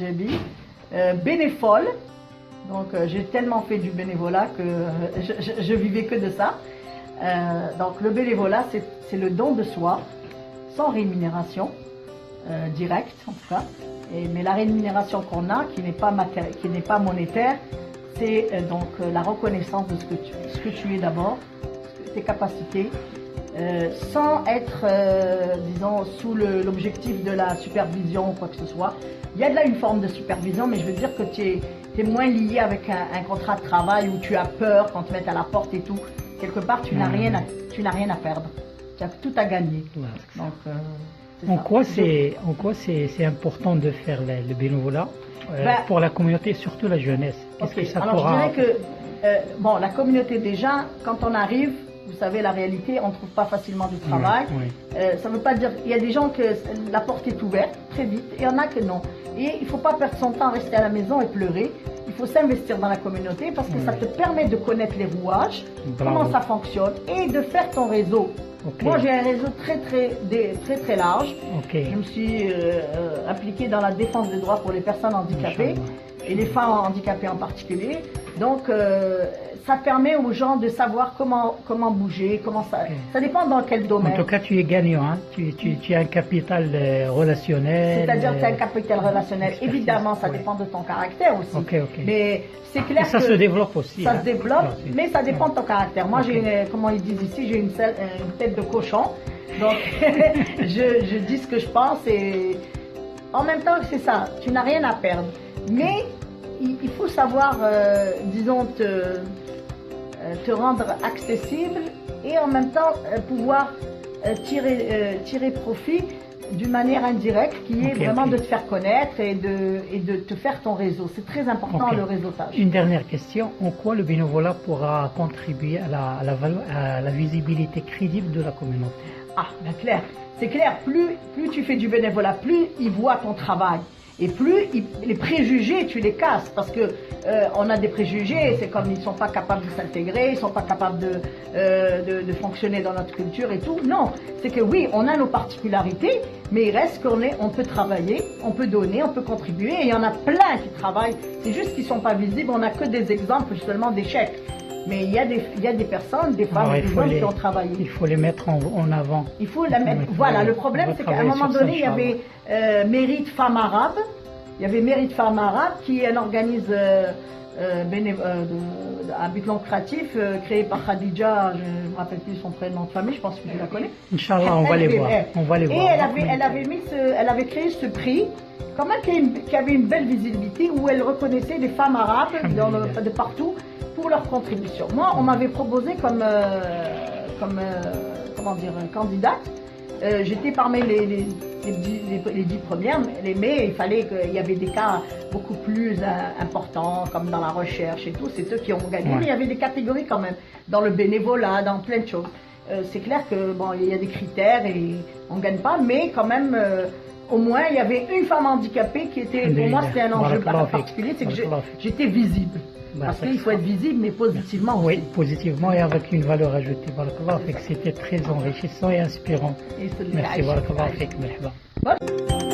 Djabi, bénévole. Donc j'ai tellement fait du bénévolat que je vivais que de ça. Donc le bénévolat, c'est le don de soi, sans rémunération, directe en tout cas. Mais la rémunération qu'on a, qui n'est pas monétaire, c'est donc la reconnaissance de ce que tu es d'abord, tes capacités, sans être, disons, sous l'objectif de la supervision ou quoi que ce soit. Il y a de là une forme de supervision, mais je veux dire que tu es moins lié avec un contrat de travail où tu as peur quand tu mets à la porte et tout. Quelque part, tu n'as rien à perdre. Tu as tout à gagner. Donc, en quoi c'est important de faire le bénévolat pour la communauté, surtout la jeunesse? Qu'est-ce que ça Alors, pourra... je dirais que la communauté déjà, quand on arrive, vous savez, la réalité, on ne trouve pas facilement du travail. Ça ne veut pas dire... Il y a des gens que la porte est ouverte très vite, et il y en a que non. Et il ne faut pas perdre son temps à rester à la maison et pleurer. Il faut s'investir dans la communauté parce que ça te permet de connaître les rouages, comment ça fonctionne, et de faire ton réseau. Moi, j'ai un réseau très large. Je me suis impliquée dans la défense des droits pour les personnes handicapées, et les femmes handicapées en particulier. Donc, ça permet aux gens de savoir comment bouger, ça dépend dans quel domaine. En tout cas, tu es gagnant, hein? Tu as un capital relationnel. C'est-à-dire que tu as un capital relationnel. Évidemment, ça dépend de ton caractère aussi. Mais c'est clair que ça se développe aussi. Ça se développe, mais ça dépend de ton caractère. Moi, j'ai, comment ils disent ici, j'ai une tête de cochon. Donc, je dis ce que je pense et en même temps, c'est ça. Tu n'as rien à perdre. Mais il faut savoir, disons, te rendre accessible et en même temps pouvoir tirer profit d'une manière indirecte qui est vraiment de te faire connaître et de te faire ton réseau. C'est très important le réseautage. Une dernière question, en quoi le bénévolat pourra contribuer à la visibilité crédible de la communauté? Ah, bien clair. C'est clair, plus tu fais du bénévolat, plus ils voient ton travail. Et plus les préjugés, tu les casses, parce que on a des préjugés, c'est comme ils ne sont pas capables de s'intégrer, ils ne sont pas capables de fonctionner dans notre culture et tout. Non, c'est que oui, on a nos particularités, mais il reste on peut travailler, on peut donner, on peut contribuer, et il y en a plein qui travaillent. C'est juste qu'ils ne sont pas visibles, on n'a que des exemples seulement d'échecs. Mais il y a des personnes, des femmes, des hommes qui ont travaillé. Il faut les mettre en avant. Il faut la mettre. Voilà, le problème, c'est qu'à un moment donné, il y avait Mérite Femmes Arabes. Il y avait Mérite Femmes Arabes qui est un organisme à but lucratif créé par Khadija, je ne me rappelle plus son prénom de famille, je pense que tu la connais. Inch'Allah, on va les voir. Et elle avait créé ce prix, quand même qui avait une belle visibilité, où elle reconnaissait les femmes arabes de partout pour leur contribution. Moi, on m'avait proposé comme candidate. J'étais parmi les 10 premières, mais il fallait qu'il y avait des cas beaucoup plus importants, comme dans la recherche et tout, c'est eux qui ont gagné, mais il y avait des catégories quand même, dans le bénévolat, dans plein de choses. C'est clair que bon, il y a des critères et on ne gagne pas, mais quand même, au moins, il y avait une femme handicapée qui était, pour moi, c'était un enjeu particulier, c'est que j'étais visible. Parce qu'il faut être visible, mais positivement aussi. Oui, positivement et avec une valeur ajoutée. Barakallah, c'était très enrichissant et inspirant. Merci, barakallah, merci.